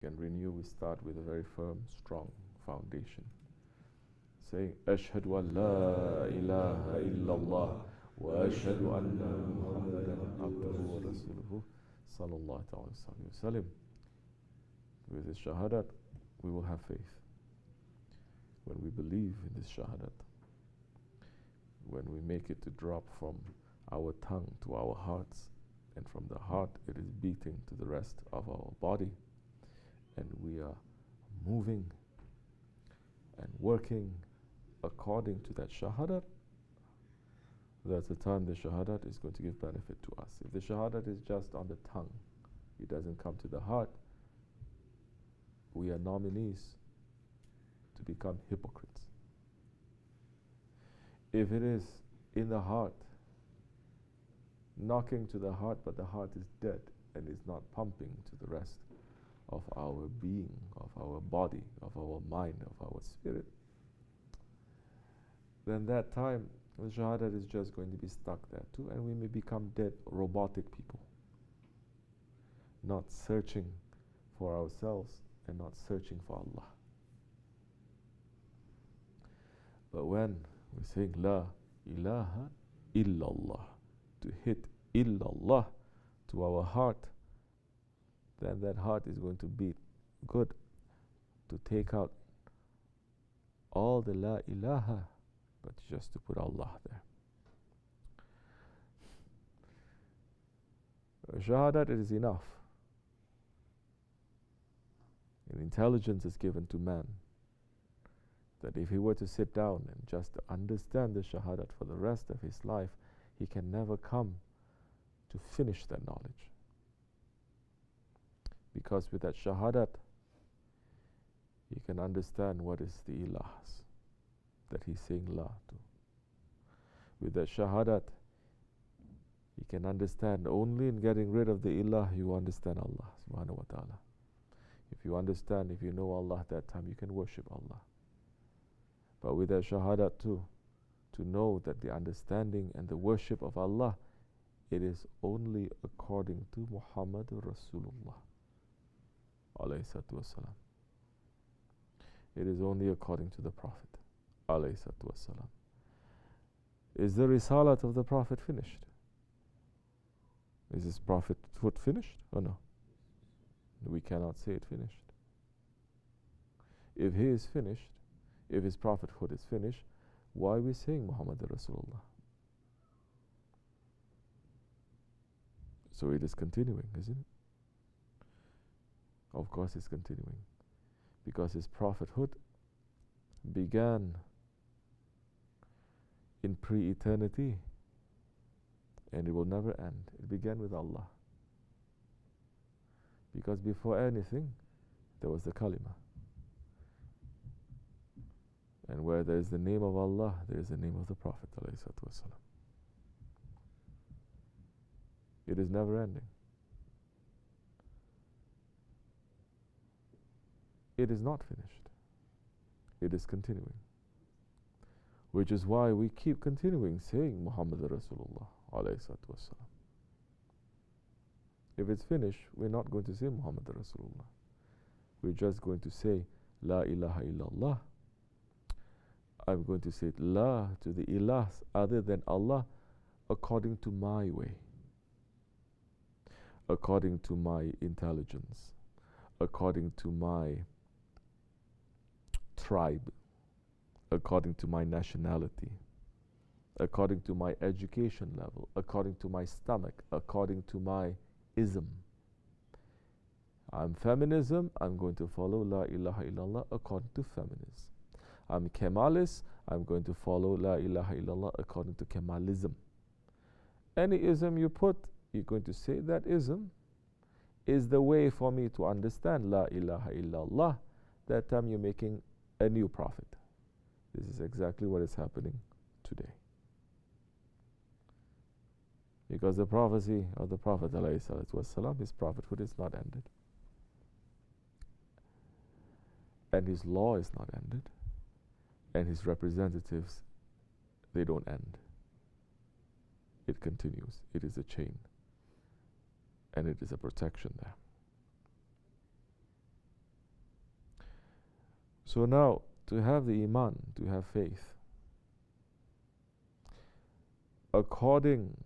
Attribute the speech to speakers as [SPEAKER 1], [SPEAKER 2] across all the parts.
[SPEAKER 1] Again, renew, we start with a very firm, strong foundation. Say, Ashhadu an la ilaha illallah wa ashhadu anna Muhammadan abduhu wa rasuluhu sallallahu alayhi wa sallam. With this shahadat, we will have faith. When we believe in this shahadat, when we make it to drop from our tongue to our hearts, and from the heart it is beating to the rest of our body, and we are moving and working according to that shahadat, that's the time the shahadat is going to give benefit to us. If the shahadat is just on the tongue, it doesn't come to the heart, we are nominees to become hypocrites. If it is in the heart, knocking to the heart, but the heart is dead and is not pumping to the rest of our being, of our body, of our mind, of our spirit, then that time the shahadat is just going to be stuck there too, and we may become dead, robotic people, not searching for ourselves and not searching for Allah. But when we sing La ilaha illallah, to hit illallah to our heart, then that heart is going to beat good to take out all the La ilaha, but just to put Allah there. Shahadat is enough. And intelligence is given to man, that if he were to sit down and just understand the shahadat for the rest of his life, he can never come to finish that knowledge. Because with that shahadat, he can understand what is the ilahs that he's saying la to. With that shahadat, he can understand only in getting rid of the ilah you understand Allah subhanahu wa ta'ala. If you understand, if you know Allah at that time, you can worship Allah. But with that shahadat too, to know that the understanding and the worship of Allah, it is only according to Muhammad Rasulullah alayhi salatu wasalam. It is only according to the Prophet alayhi salatu wasalam. Is the risalat of the Prophet finished? Is his prophethood finished or no? We cannot say it finished. If he is finished, if his prophethood is finished, why are we saying Muhammad Rasulullah? So it is continuing, isn't it? Of course it's continuing, because his prophethood began in pre-eternity and it will never end. It began with Allah, because before anything there was the kalima, and where there is the name of Allah, there is the name of the Prophet ﷺ. It is never ending. It is not finished. It is continuing. Which is why we keep continuing saying Muhammad Rasulullah ﷺ. If it's finished, we're not going to say Muhammad Rasulullah. We're just going to say La ilaha illallah. I'm going to say La to the ilahs other than Allah according to my way, according to my intelligence, according to my tribe, according to my nationality, according to my education level, according to my stomach, according to my ism. I'm feminism, I'm going to follow La ilaha illallah according to feminism. I'm Kemalist, I'm going to follow La ilaha illallah according to Kemalism. Any ism you put, you're going to say that ism is the way for me to understand La ilaha illallah. That time you're making a new prophet. This is exactly what is happening today. Because the prophecy of the Prophet ﷺ, his prophethood is not ended. And his law is not ended. And his representatives, they don't end. It continues. It is a chain. And it is a protection there. So now, to have the iman, to have faith, according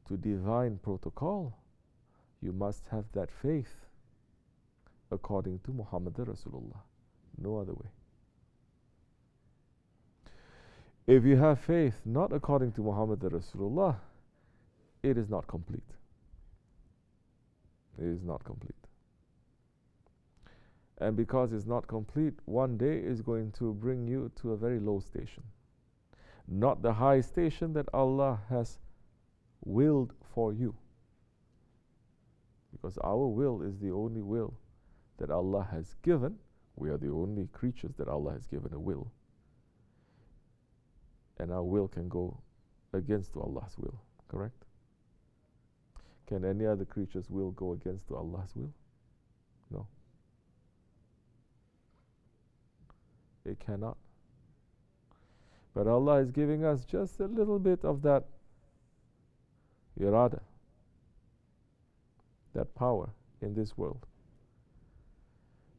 [SPEAKER 1] to divine protocol, you must have that faith according to Muhammad Rasulullah. No other way. If you have faith not according to Muhammad Rasulullah, it is not complete. It is not complete. And because it's not complete, one day is going to bring you to a very low station. Not the high station that Allah has willed for you. Because our will is the only will that Allah has given. We are the only creatures that Allah has given a will. And our will can go against Allah's will, correct? Can any other creature's will go against Allah's will? No. It cannot. But Allah is giving us just a little bit of that irada, that power in this world.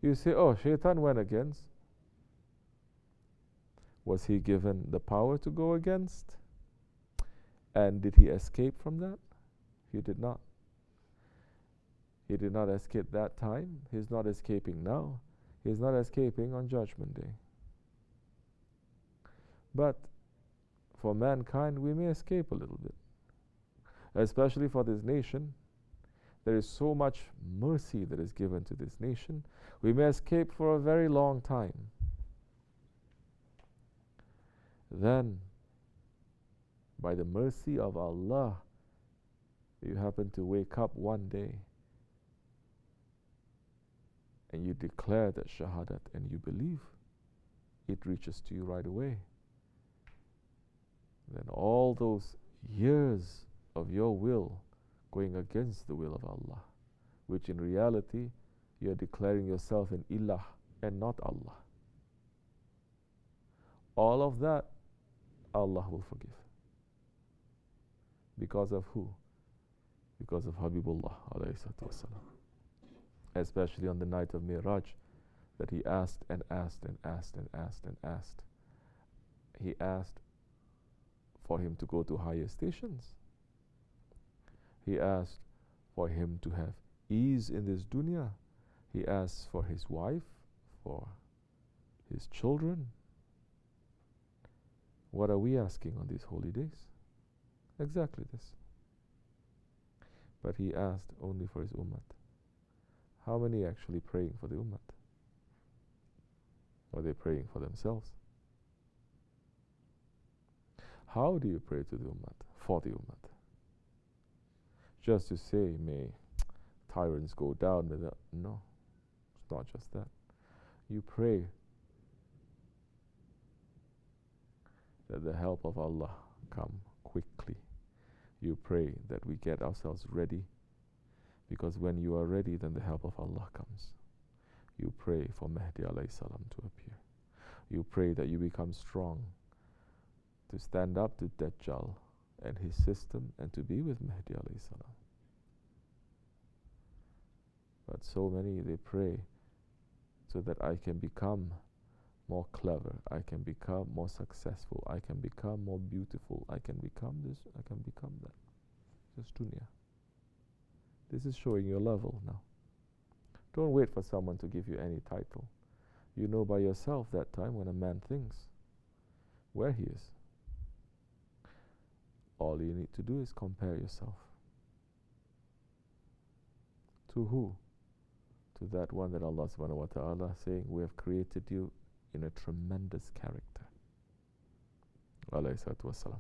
[SPEAKER 1] You say, oh, Shaitan went against. Was he given the power to go against? And did he escape from that? He did not. He did not escape that time. He's not escaping now. He's not escaping on Judgment Day. But for mankind, we may escape a little bit. Especially for this nation. There is so much mercy that is given to this nation. We may escape for a very long time. Then, by the mercy of Allah, you happen to wake up one day and you declare that shahadat and you believe, it reaches to you right away. Then all those years of your will going against the will of Allah, which in reality you are declaring yourself an ilah and not Allah. All of that Allah will forgive. Because of who? Because of Habibullah alayhi salatu wasalam. Especially on the night of Miraj, that he asked and asked and asked and asked and asked. He asked for him to go to higher stations. He asked for him to have ease in this dunya. He asked for his wife, for his children. What are we asking on these holy days? Exactly this. But he asked only for his ummah. How many actually praying for the ummah? Or are they praying for themselves? How do you pray to the ummah? For the ummah? Just to say, may tyrants go down. No, it's not just that. You pray that the help of Allah come quickly. You pray that we get ourselves ready, because when you are ready, then the help of Allah comes. You pray for Mahdi alayhi salam to appear. You pray that you become strong to stand up to Dajjal and his system and to be with Mahdi alayhi salam. But so many, they pray so that I can become more clever, I can become more successful, I can become more beautiful, I can become this, I can become that. Just dunya. This is showing your level now. Don't wait for someone to give you any title. You know by yourself that time when a man thinks where he is. All you need to do is compare yourself. To who? To that one that Allah subhanahu wa ta'ala saying, we have created you in a tremendous character. Alayhi salatu wassalam.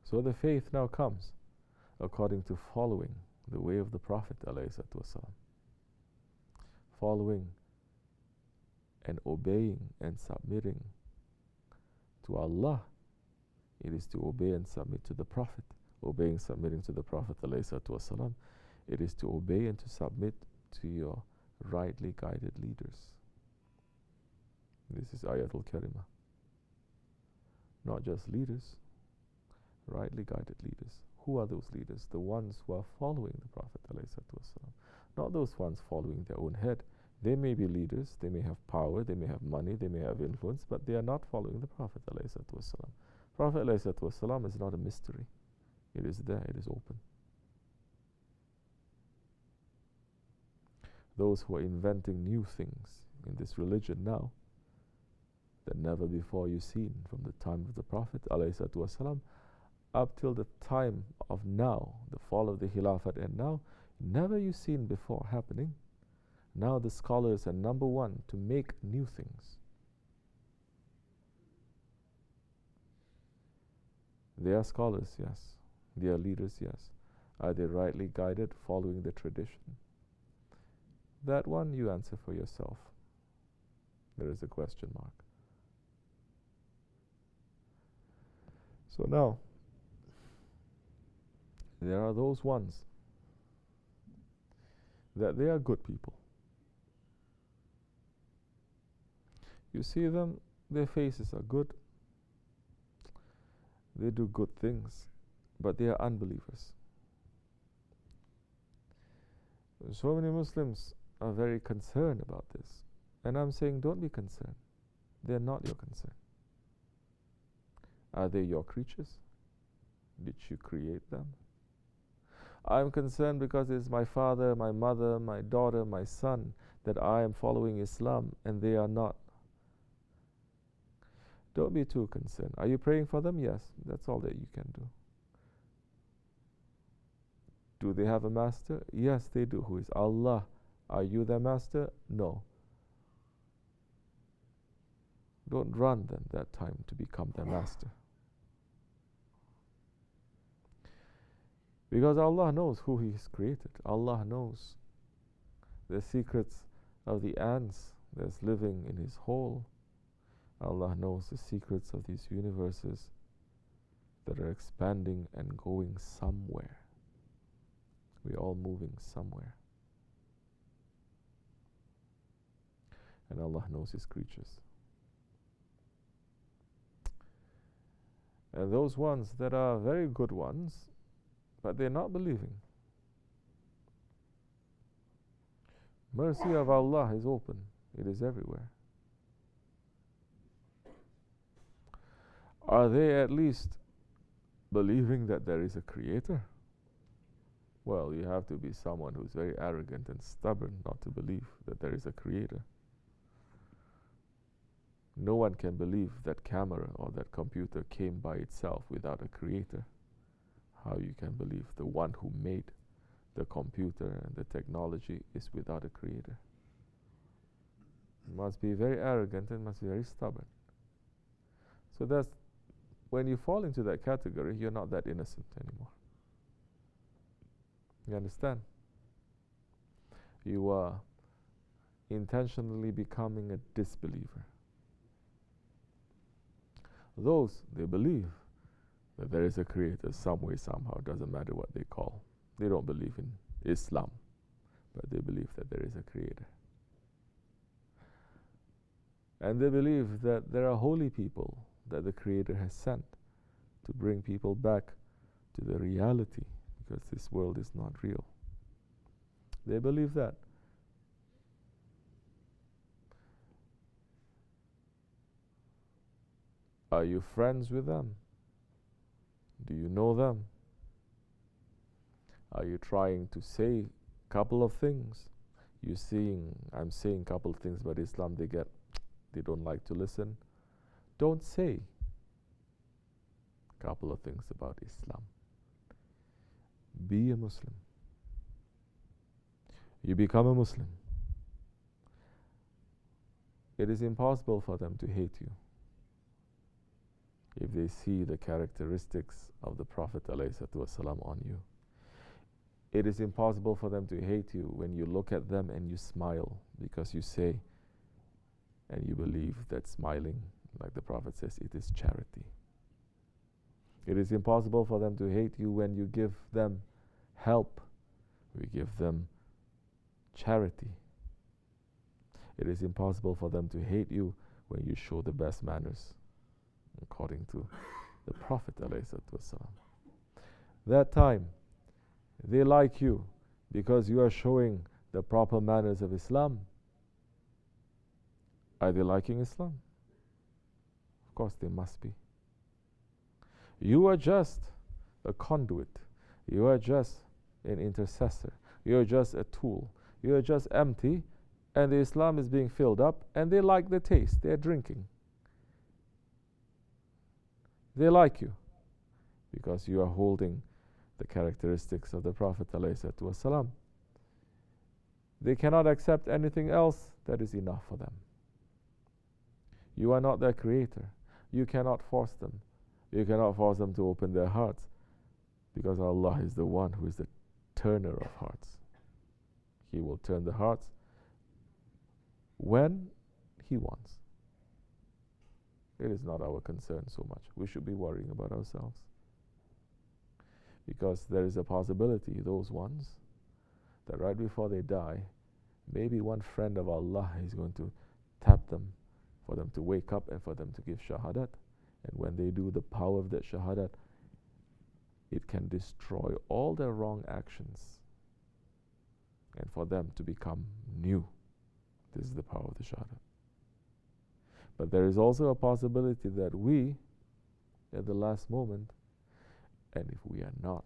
[SPEAKER 1] So the faith now comes according to following the way of the Prophet alayhi salatu wassalam. Following and obeying and submitting to Allah. It is to obey and submit to the Prophet. Obeying, submitting to the Prophet alayhi salatu wassalam. It is to obey and to submit to your rightly guided leaders. This is Ayatul Karimah. Not just leaders, rightly guided leaders. Who are those leaders? The ones who are following the Prophet ﷺ, not those ones following their own head. They may be leaders, they may have power, they may have money, they may have influence, but they are not following the Prophet ﷺ. Prophet ﷺ is not a mystery. It is there, it is open. Those who are inventing new things in this religion now that never before you've seen from the time of the Prophet ﷺ up till the time of now, the fall of the Khilafat, and now, never you've seen before happening. Now the scholars are number one to make new things. They are scholars, yes. They are leaders, yes. Are they rightly guided, following the tradition? That one you answer for yourself. There is a question mark. So now, there are those ones that they are good people. You see them, their faces are good. They do good things, but they are unbelievers. So many Muslims are very concerned about this. And I'm saying, don't be concerned. They're not your concern. Are they your creatures? Did you create them? I'm concerned because it's my father, my mother, my daughter, my son that I am following Islam and they are not. Don't be too concerned. Are you praying for them? Yes, that's all that you can do. Do they have a master? Yes, they do. Who is Allah? Are you their master? No. Don't run them that time to become their master. Because Allah knows who He has created. Allah knows the secrets of the ants that's living in His hole. Allah knows the secrets of these universes that are expanding and going somewhere. We're all moving somewhere. And Allah knows His creatures. And those ones that are very good ones, but they're not believing. Mercy of Allah is open. It is everywhere. Are they at least believing that there is a creator? Well, you have to be someone who's very arrogant and stubborn not to believe that there is a creator. No one can believe that camera or that computer came by itself without a creator. How you can believe the one who made the computer and the technology is without a creator? You must be very arrogant and must be very stubborn. So that's when you fall into that category, you're not that innocent anymore. You understand? You are intentionally becoming a disbeliever. Those, they believe that there is a creator some way, somehow, doesn't matter what they call. They don't believe in Islam, but they believe that there is a creator. And they believe that there are holy people that the Creator has sent to bring people back to the reality, because this world is not real. They believe that. Are you friends with them? Do you know them? Are you trying to say a couple of things? I'm saying a couple of things about Islam, they don't like to listen. Don't say a couple of things about Islam. Be a Muslim. You become a Muslim. It is impossible for them to hate you if they see the characteristics of the Prophet ﷺ on you. It is impossible for them to hate you when you look at them and you smile, because you say and you believe that smiling, like the Prophet says, it is charity. It is impossible for them to hate you when you give them help. We give them charity. It is impossible for them to hate you when you show the best manners, according to the Prophet ﷺ. That time, they like you because you are showing the proper manners of Islam. Are they liking Islam? Of course they must be. You are just a conduit. You are just an intercessor. You are just a tool. You are just empty, and the Islam is being filled up, and they like the taste. They are drinking. They like you because you are holding the characteristics of the Prophet ﷺ. They cannot accept anything else that is enough for them. You are not their creator. You cannot force them. You cannot force them to open their hearts, because Allah is the one who is the turner of hearts. He will turn the hearts when He wants. It is not our concern so much. We should be worrying about ourselves, because there is a possibility, those ones, that right before they die, maybe one friend of Allah is going to tap them for them to wake up and for them to give shahadat. And when they do, the power of that shahadat, it can destroy all their wrong actions and for them to become new. This is the power of the shahadat. But there is also a possibility that we, at the last moment, and if we are not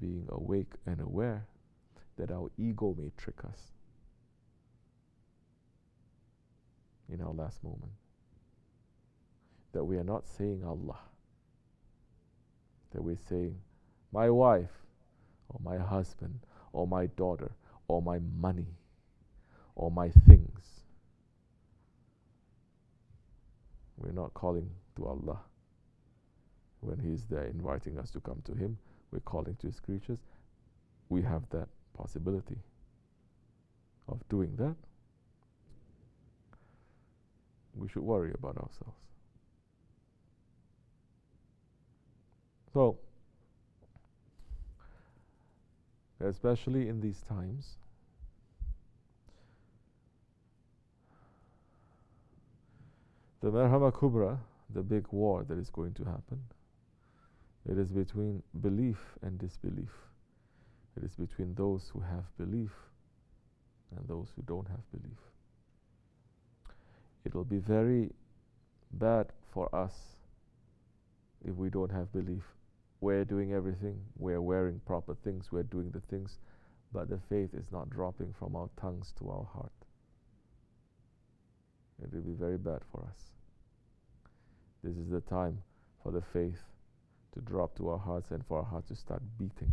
[SPEAKER 1] being awake and aware, that our ego may trick us in our last moment. That we are not saying Allah. That we're saying, my wife, or my husband, or my daughter, or my money, or my things. We're not calling to Allah. When He's there inviting us to come to Him, we're calling to His creatures. We have that possibility of doing that. We should worry about ourselves. So, especially in these times, the Marhama Kubra, the big war that is going to happen, it is between belief and disbelief. It is between those who have belief and those who don't have belief. It will be very bad for us if we don't have belief. We're doing everything, we're wearing proper things, we're doing the things, but the faith is not dropping from our tongues to our heart. It will be very bad for us. This is the time for the faith to drop to our hearts and for our hearts to start beating.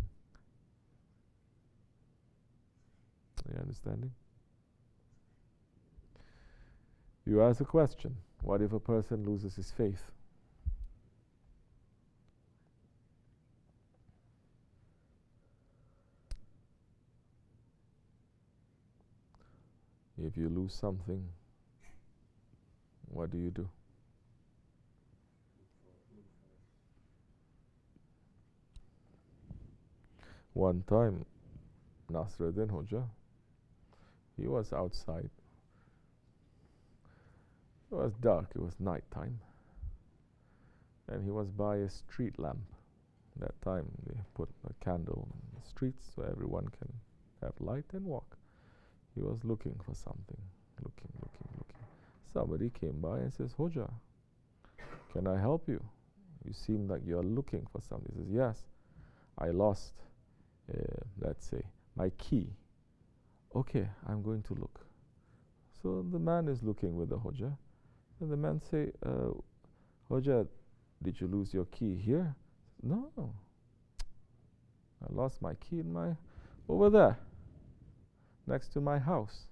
[SPEAKER 1] Are you understanding? You ask a question, what if a person loses his faith? If you lose something, what do you do? One time, Nasruddin Hoja, he was outside. It was dark, it was night time. And he was by a street lamp. That time they put a candle in the streets so everyone can have light and walk. He was looking for something, looking. Somebody came by and says, Hoja, can I help you? You seem like you're looking for something. He says, yes, I lost, let's say, my key. Okay, I'm going to look. So the man is looking with the Hoja. And the man say, Hoja, did you lose your key here? No. I lost my key in over there, next to my house.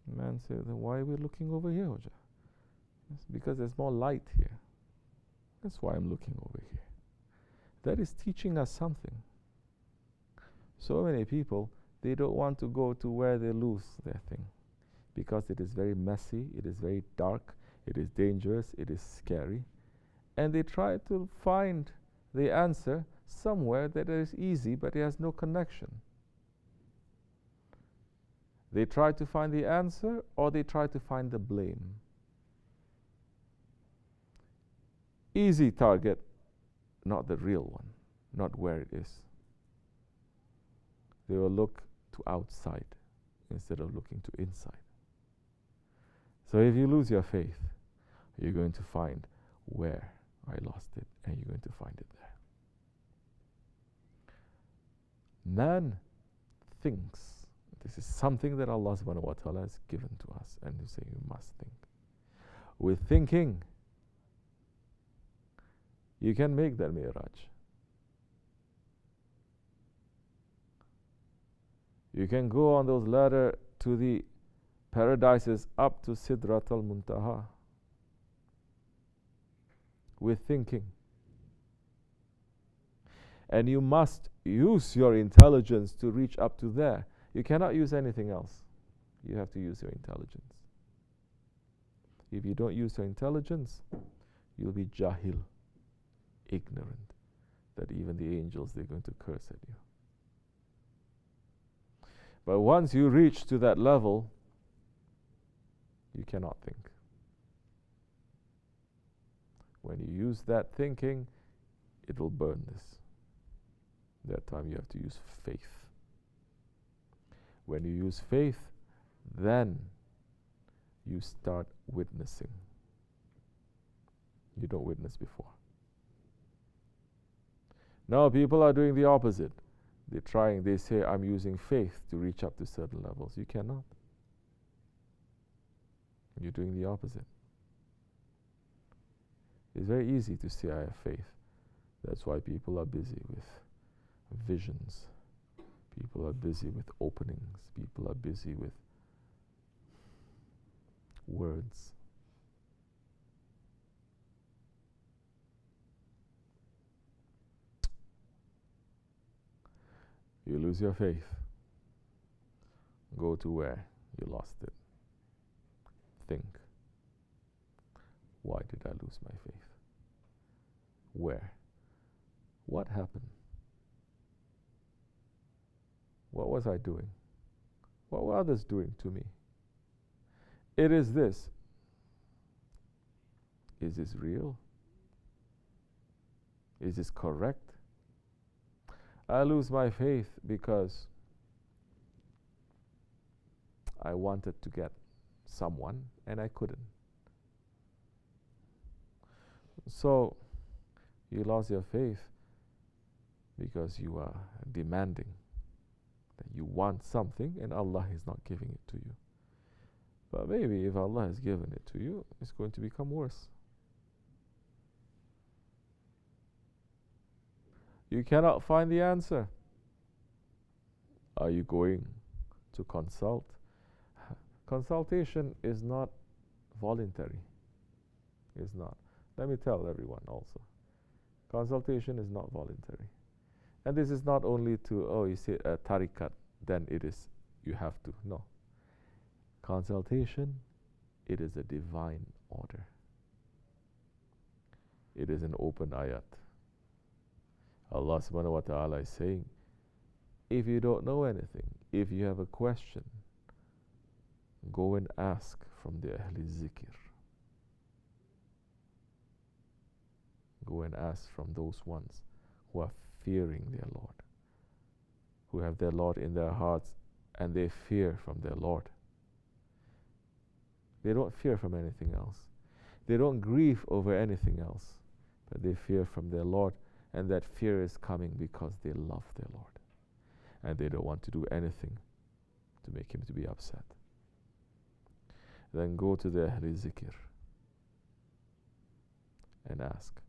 [SPEAKER 1] The man said, why are we looking over here, Hoja? It's because there's more light here. That's why I'm looking over here. That is teaching us something. So many people, they don't want to go to where they lose their thing, because it is very messy, it is very dark, it is dangerous, it is scary. And they try to find the answer somewhere that is easy, but it has no connection. They try to find the answer, or they try to find the blame. Easy target, not the real one, not where it is. They will look to outside instead of looking to inside. So if you lose your faith, you're going to find where I lost it, and you're going to find it there. Man thinks. This is something that Allah subhanahu wa ta'ala has given to us, and He say you must think. With thinking, you can make that mi'raj. You can go on those ladder to the paradises up to Sidrat al-Muntaha with thinking. And you must use your intelligence to reach up to there. You cannot use anything else. You have to use your intelligence. If you don't use your intelligence, you'll be jahil, ignorant, that even the angels, they're going to curse at you. But once you reach to that level, you cannot think. When you use that thinking, it will burn this. That time you have to use faith. When you use faith, then you start witnessing. You don't witness before. Now people are doing the opposite. They're trying, they say, I'm using faith to reach up to certain levels. You cannot. You're doing the opposite. It's very easy to say I have faith. That's why people are busy with visions. People are busy with openings. People are busy with words. You lose your faith. Go to where you lost it. Think. Why did I lose my faith? Where? What happened? What was I doing? What were others doing to me? It is this. Is this real? Is this correct? I lose my faith because I wanted to get someone and I couldn't. So you lost your faith because you are demanding that you want something and Allah is not giving it to you. But maybe if Allah has given it to you, it's going to become worse. You cannot find the answer. Are you going to consult? Consultation is not voluntary. It's not. Let me tell everyone also. Consultation is not voluntary. And this is not only to, oh, you say a tariqat, then it is, you have to. No. Consultation, it is a divine order. It is an open ayat. Allah subhanahu wa ta'ala is saying, if you don't know anything, if you have a question, go and ask from the Ahli Zikr. Go and ask from those ones who are fearing their Lord, who have their Lord in their hearts and they fear from their Lord. They don't fear from anything else. They don't grieve over anything else, but they fear from their Lord, and that fear is coming because they love their Lord and they don't want to do anything to make Him to be upset. Then go to the Ahli Zikr and ask.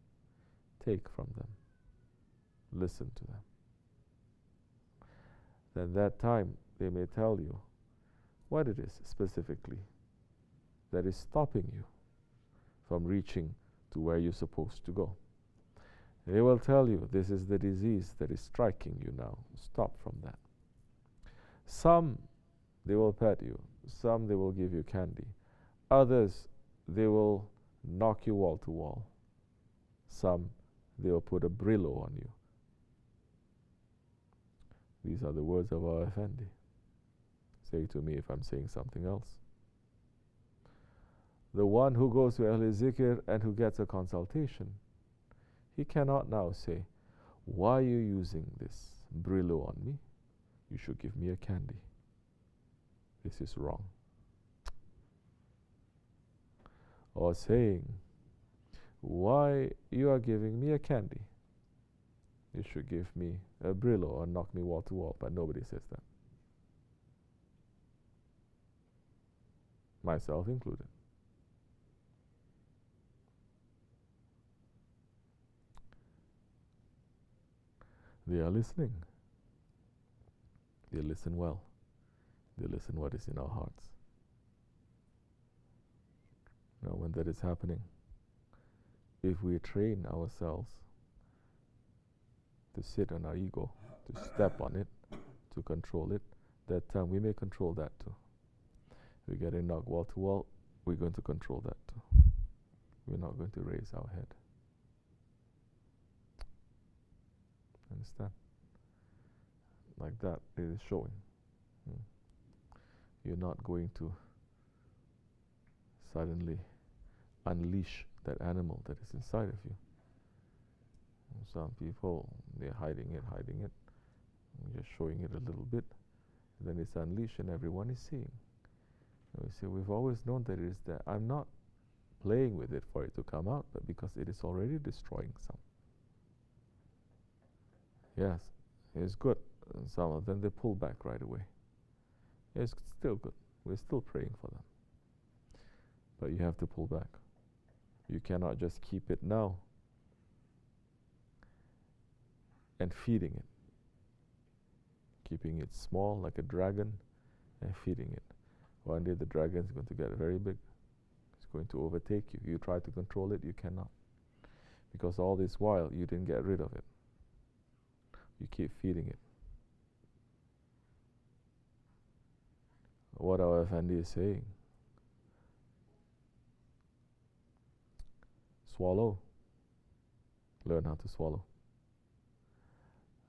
[SPEAKER 1] Take from them. Listen to them. Then that time they may tell you what it is specifically that is stopping you from reaching to where you're supposed to go. They will tell you this is the disease that is striking you now. Stop from that. Some, they will pet you. Some, they will give you candy. Others, they will knock you wall to wall. Some, they will put a Brillo on you. These are the words of our Efendi. Say to me if I'm saying something else. The one who goes to Ahl Zikr and who gets a consultation, he cannot now say, why are you using this Brillo on me? you should give me a candy. This is wrong. Or saying, why you are giving me a candy? You should give me a Brillo or knock me wall to wall, but nobody says that. Myself included. They are listening. They listen well. They listen what is in our hearts. Now when that is happening, if we train ourselves to sit on our ego, to step on it, to control it, that time we may control that too. We're getting knocked wall to wall, we're going to control that too. We're not going to raise our head. Understand? Like that, it is showing. You're not going to suddenly unleash that animal that is inside of you. And some people, they're hiding it, just showing it a little bit, and then it's unleashed and everyone is seeing. And we say, we've always known that it is there. I'm not playing with it for it to come out, but because it is already destroying some. Yes, it's good. And some of them, they pull back right away. It's still good. We're still praying for them. But you have to pull back. You cannot just keep it now and feeding it. Keeping it small like a dragon and feeding it. One day the dragon is going to get very big. It's going to overtake you. You try to control it, you cannot. Because all this while, you didn't get rid of it. You keep feeding it. What our Efendi is saying. Swallow. Learn how to swallow.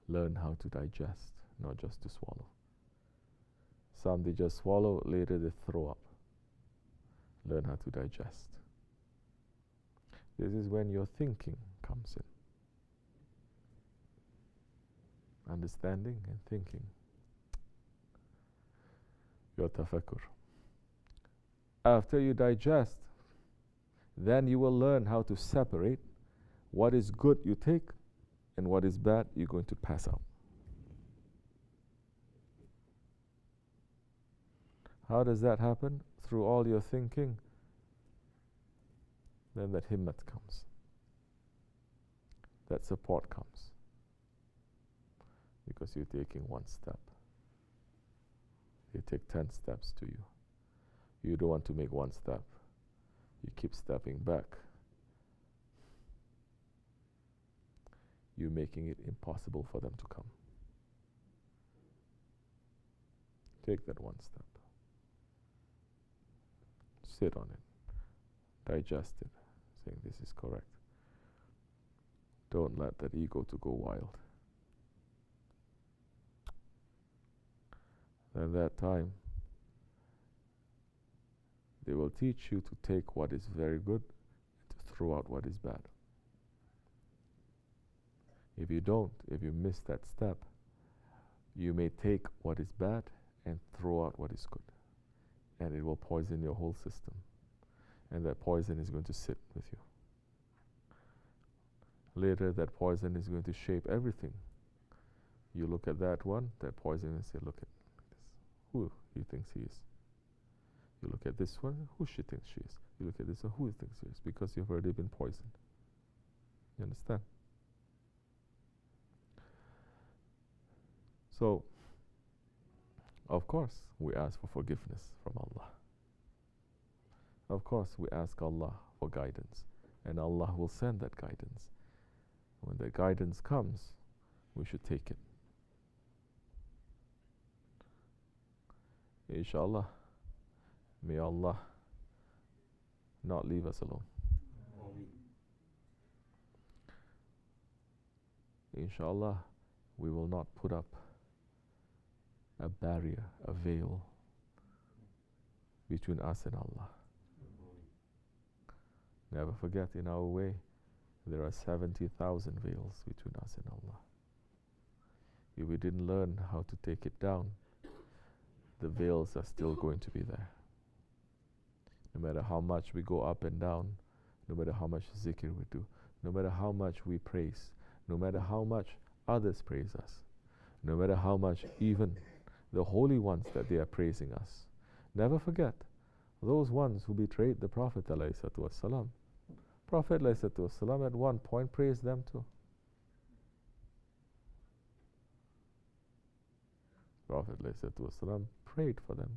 [SPEAKER 1] Learn how to digest, not just to swallow. Some they just swallow, later they throw up. Learn how to digest. This is when your thinking comes in. Understanding and thinking. Your tafakkur. After you digest, then you will learn how to separate what is good you take and what is bad you're going to pass out. How does that happen? Through all your thinking. Then that himmat comes. That support comes. Because you're taking one step. They take 10 steps to you. You don't want to make one step. You keep stepping back. You're making it impossible for them to come. Take that one step. Sit on it. Digest it. Saying this is correct. Don't let that ego to go wild. At that time, they will teach you to take what is very good and to throw out what is bad. If you don't, if you miss that step, you may take what is bad and throw out what is good. And it will poison your whole system. And that poison is going to sit with you. Later, that poison is going to shape everything. You look at that one, that poison, and say, look at this. Who he thinks he is. You look at this one, who she thinks she is. You look at this one, who he thinks he is. Because you've already been poisoned. You understand? So, of course, we ask for forgiveness from Allah. Of course, we ask Allah for guidance. And Allah will send that guidance. When the guidance comes, we should take it. Inshallah, may Allah not leave us alone. Inshallah, we will not put up a barrier, a veil between us and Allah. Never forget, in our way, there are 70,000 veils between us and Allah. if we didn't learn how to take it down, the veils are still going to be there. No matter how much we go up and down, no matter how much zikr we do, no matter how much we praise, no matter how much others praise us, no matter how much even the holy ones that they are praising us. Never forget, those ones who betrayed the Prophet ﷺ, Prophet ﷺ at one point praised them too. Prophet ﷺ prayed for them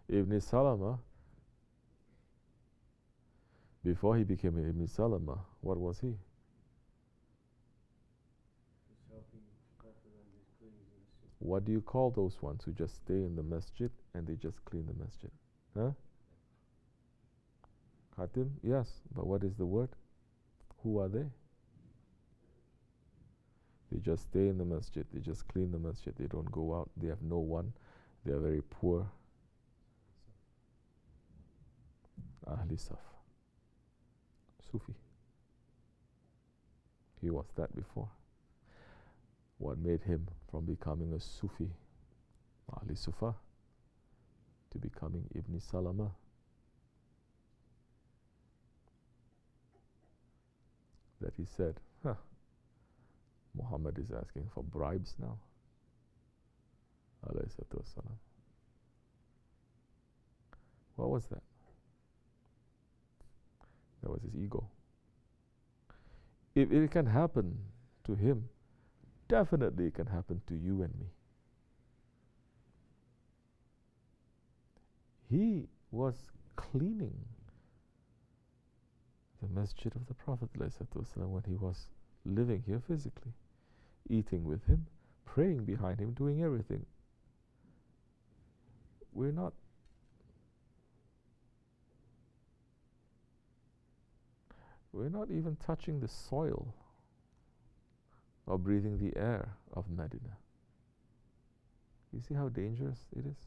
[SPEAKER 1] too. Ibn Salama, before he became Ibn Salama, what was he? What do you call those ones who just stay in the masjid and they just clean the masjid? Huh? Khatim? Yes, but what is the word? Who are they? They just stay in the masjid, they just clean the masjid, they don't go out, they have no one, they are very poor. Ahli Saf. Sufi. He was that before. What made him from becoming a Sufi, Ahli Sufa, to becoming Ibn Salama? That he said, Muhammad is asking for bribes now. Alayhi salatu wassalam. What was that? That was his ego. If it can happen to him, definitely it can happen to you and me. He was cleaning the masjid of the Prophet ﷺ when he was living here physically, eating with him, praying behind him, doing everything. We're not even touching the soil or breathing the air of Medina. You see how dangerous it is?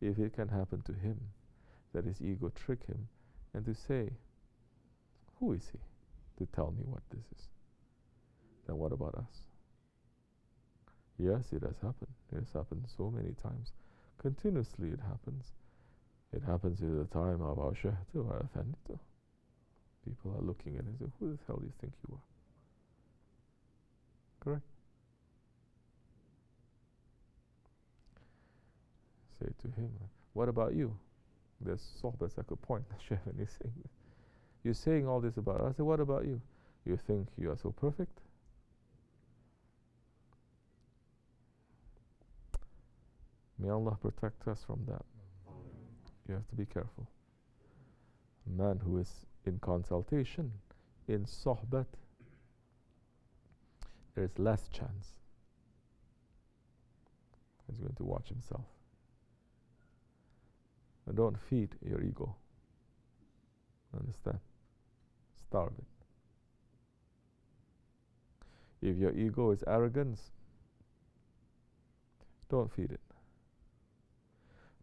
[SPEAKER 1] If it can happen to him, that his ego trick him and to say, who is he to tell me what this is? Then what about us? Yes, it has happened. It has happened so many times. Continuously it happens. It happens at the time of our Seyh too, our Efendi too. People are looking at it and say, who the hell do you think you are? Correct? Say to him, what about you? There's Sohbet I could point. Sheikh is saying this. You're saying all this about us. I say, what about you? You think you are so perfect? May Allah protect us from that. You have to be careful. A man who is in consultation, in Sohbet, there is less chance he's going to watch himself. And don't feed your ego. Understand? Starve it. If your ego is arrogance, don't feed it.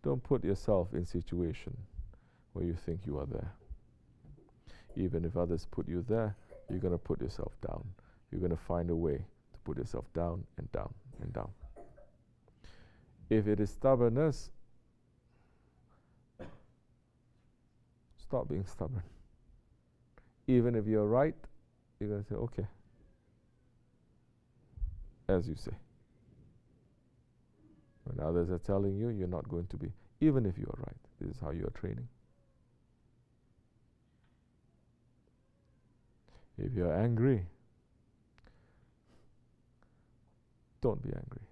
[SPEAKER 1] Don't put yourself in situation where you think you are there. Even if others put you there, you're going to put yourself down. You're going to find a way to put yourself down and down and down. If it is stubbornness, stop being stubborn. Even if you're right, you're going to say, okay, as you say. When others are telling you, you're not going to be, even if you are right. This is how you are training. If you're angry, don't be angry.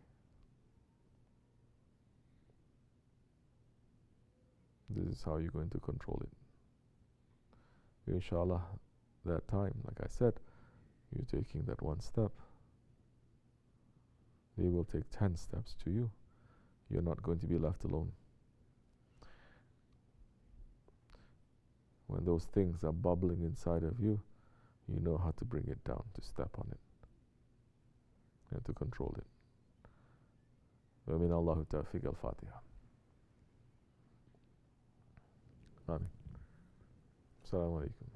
[SPEAKER 1] This is how you're going to control it. Inshallah, that time, like I said, you're taking that one step. They will take 10 steps to you. You're not going to be left alone. When those things are bubbling inside of you, you know how to bring it down, to step on it, and to control it. Wa min Allahu tawfiq al-Fatiha. Amin. Assalamu alaikum.